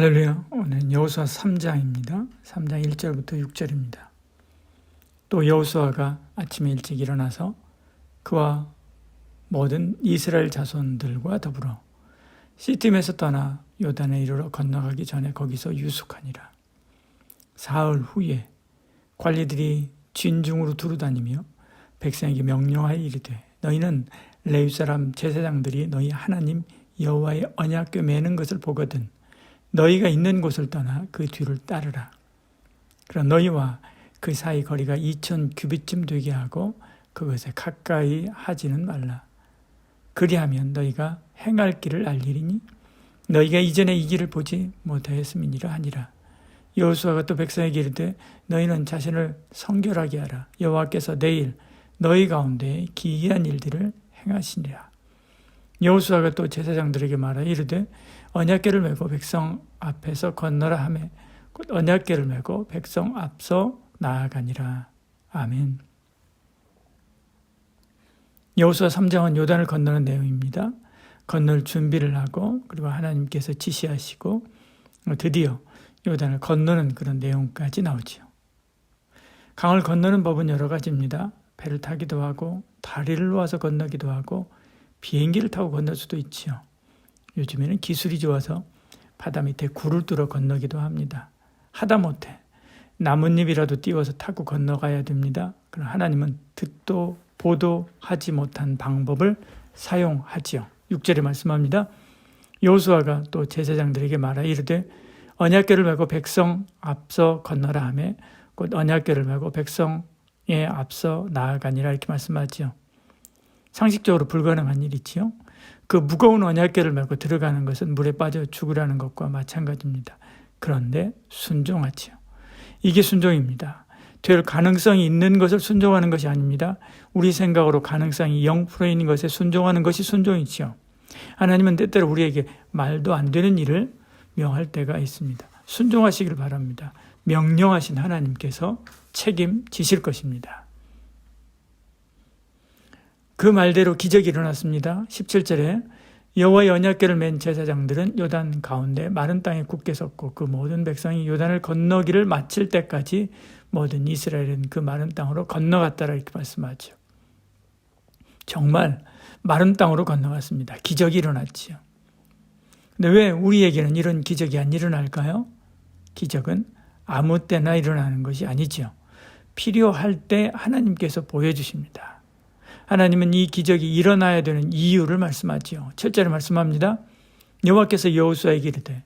할렐루야. 오늘 여호수아 3장입니다. 3장 1절부터 6절입니다. 또 여호수아가 아침에 일찍 일어나서 그와 모든 이스라엘 자손들과 더불어 시팀에서 떠나 요단에 이르러 건너가기 전에 거기서 유숙하니라. 사흘 후에 관리들이 진중으로 두루다니며 백성에게 명령하여 이르되 너희는 레위 사람 제사장들이 너희 하나님 여호와의 언약궤 매는 것을 보거든 너희가 있는 곳을 떠나 그 뒤를 따르라. 그러나 너희와 그 사이 거리가 2000규빗쯤 되게 하고 그것에 가까이 하지는 말라. 그리하면 너희가 행할 길을 알리리니 너희가 이전에 이 길을 보지 못하였음이니라 하니라. 여호수아가 또 백성에게 이르되 너희는 자신을 성결하게 하라. 여호와께서 내일 너희 가운데 기이한 일들을 행하시니라. 여호수아가 또 제사장들에게 말하여 이르되 언약궤를 메고 백성 앞에서 건너라 하매 곧 언약궤를 메고 백성 앞서 나아가니라. 아멘. 여호수아 3장은 요단을 건너는 내용입니다. 건널 준비를 하고 그리고 하나님께서 지시하시고 드디어 요단을 건너는 그런 내용까지 나오죠. 강을 건너는 법은 여러 가지입니다. 배를 타기도 하고 다리를 놓아서 건너기도 하고 비행기를 타고 건널 수도 있지요. 요즘에는 기술이 좋아서 바다 밑에 굴을 뚫어 건너기도 합니다. 하다못해 나뭇잎이라도 띄워서 타고 건너가야 됩니다. 그럼 하나님은 듣도 보도 하지 못한 방법을 사용하지요. 6절에 말씀합니다. 여호수아가 또 제사장들에게 말하여 이르되 언약궤를 메고 백성 앞서 건너라 하매 곧 언약궤를 메고 백성에 앞서 나아가니라 이렇게 말씀하지요. 상식적으로 불가능한 일이지요. 그 무거운 언약궤를 메고 들어가는 것은 물에 빠져 죽으라는 것과 마찬가지입니다. 그런데 순종하지요. 이게 순종입니다. 될 가능성이 있는 것을 순종하는 것이 아닙니다. 우리 생각으로 가능성이 0% 있는 것에 순종하는 것이 순종이지요. 하나님은 때때로 우리에게 말도 안 되는 일을 명할 때가 있습니다. 순종하시길 바랍니다. 명령하신 하나님께서 책임지실 것입니다. 그 말대로 기적이 일어났습니다. 17절에 여호와의 언약궤를 맨 제사장들은 요단 가운데 마른 땅에 굳게 섰고 그 모든 백성이 요단을 건너기를 마칠 때까지 모든 이스라엘은 그 마른 땅으로 건너갔다라 이렇게 말씀하죠. 정말 마른 땅으로 건너갔습니다. 기적이 일어났지요. 근데 왜 우리에게는 이런 기적이 안 일어날까요? 기적은 아무 때나 일어나는 것이 아니죠. 필요할 때 하나님께서 보여주십니다. 하나님은 이 기적이 일어나야 되는 이유를 말씀하지요. 7절에 말씀합니다. 여호와께서 여호수아에게 이르되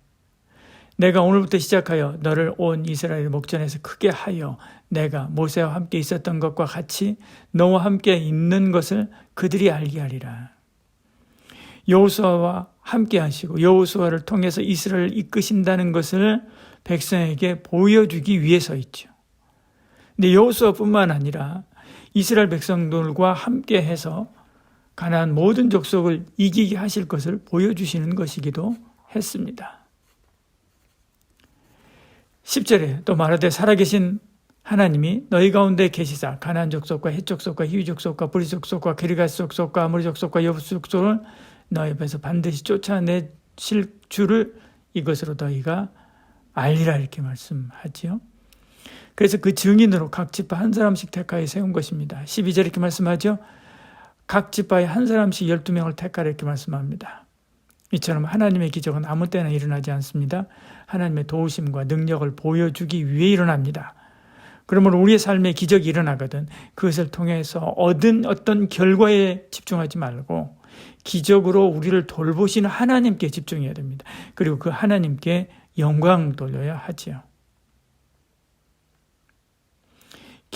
내가 오늘부터 시작하여 너를 온 이스라엘 목전에서 크게 하여 내가 모세와 함께 있었던 것과 같이 너와 함께 있는 것을 그들이 알게 하리라. 여호수아와 함께 하시고 여호수아를 통해서 이스라엘을 이끄신다는 것을 백성에게 보여주기 위해서 있죠. 근데 여호수아뿐만 아니라 이스라엘 백성들과 함께 해서 가나안 모든 족속을 이기게 하실 것을 보여주시는 것이기도 했습니다. 10절에 또 말하되 살아계신 하나님이 너희 가운데 계시사 가나안 족속과 헷 족속과 히위 족속과 브리 족속과 기르가스 족속과 아모리 족속과 여부스 족속을 너희 앞에서 반드시 쫓아내실 줄을 이것으로 너희가 알리라 이렇게 말씀하지요. 그래서 그 증인으로 각 지파 한 사람씩 택하여 세운 것입니다. 12절 이렇게 말씀하죠. 각 지파에 한 사람씩 12명을 택하라 이렇게 말씀합니다. 이처럼 하나님의 기적은 아무 때나 일어나지 않습니다. 하나님의 도우심과 능력을 보여주기 위해 일어납니다. 그러므로 우리의 삶에 기적이 일어나거든 그것을 통해서 얻은 어떤 결과에 집중하지 말고 기적으로 우리를 돌보시는 하나님께 집중해야 됩니다. 그리고 그 하나님께 영광 돌려야 하지요.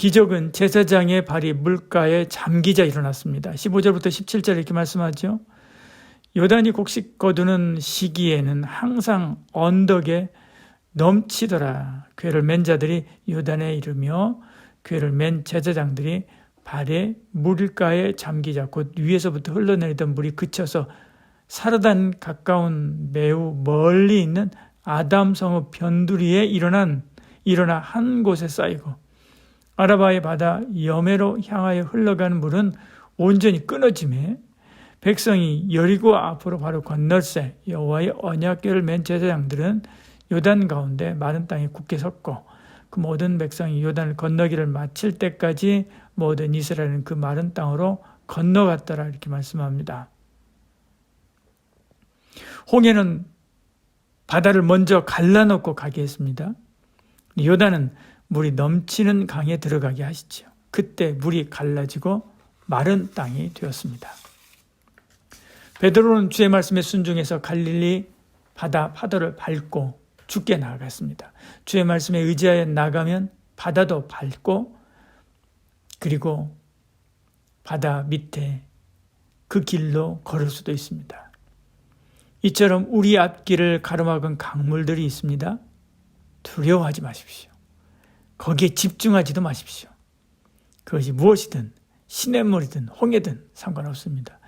기적은 제사장의 발이 물가에 잠기자 일어났습니다. 15절부터 17절 이렇게 말씀하죠. 요단이 곡식 거두는 시기에는 항상 언덕에 넘치더라. 궤를 맨 자들이 요단에 이르며 궤를 맨 제사장들이 발에 물가에 잠기자 곧 위에서부터 흘러내리던 물이 그쳐서 사르단 가까운 매우 멀리 있는 아담성읍 변두리에 일어나 한 곳에 쌓이고 아라바의 바다 여매로 향하여 흘러가는 물은 온전히 끊어지매 백성이 여리고 앞으로 바로 건널새 여호와의 언약궤를 맨 제사장들은 요단 가운데 마른 땅에 굳게 섰고 그 모든 백성이 요단을 건너기를 마칠 때까지 모든 이스라엘은 그 마른 땅으로 건너갔더라 이렇게 말씀합니다. 홍해는 바다를 먼저 갈라놓고 가게 했습니다. 요단은 물이 넘치는 강에 들어가게 하시죠. 그때 물이 갈라지고 마른 땅이 되었습니다. 베드로는 주의 말씀에 순종해서 갈릴리 바다 파도를 밟고 죽게 나아갔습니다. 주의 말씀에 의지하여 나가면 바다도 밟고 그리고 바다 밑에 그 길로 걸을 수도 있습니다. 이처럼 우리 앞길을 가로막은 강물들이 있습니다. 두려워하지 마십시오. 거기에 집중하지도 마십시오. 그것이 무엇이든 시냇물이든 홍해든 상관없습니다.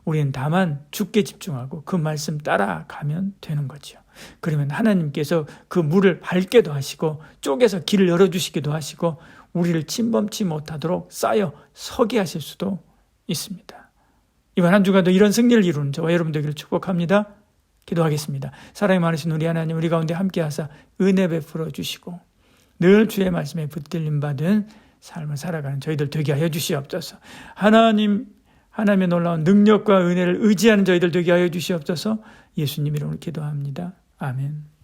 우리는 다만 주께 집중하고 그 말씀 따라가면 되는 거죠. 그러면 하나님께서 그 물을 밟게도 하시고 쪼개서 길을 열어주시기도 하시고 우리를 침범치 못하도록 쌓여 서게 하실 수도 있습니다. 이번 한 주간도 이런 승리를 이루는 저와 여러분 되기를 축복합니다. 기도하겠습니다. 사랑이 많으신 우리 하나님, 우리 가운데 함께 하사 은혜 베풀어 주시고 늘 주의 말씀에 붙들림 받은 삶을 살아가는 저희들 되게 하여 주시옵소서. 하나님의 놀라운 능력과 은혜를 의지하는 저희들 되게 하여 주시옵소서. 예수님 이름으로 기도합니다. 아멘.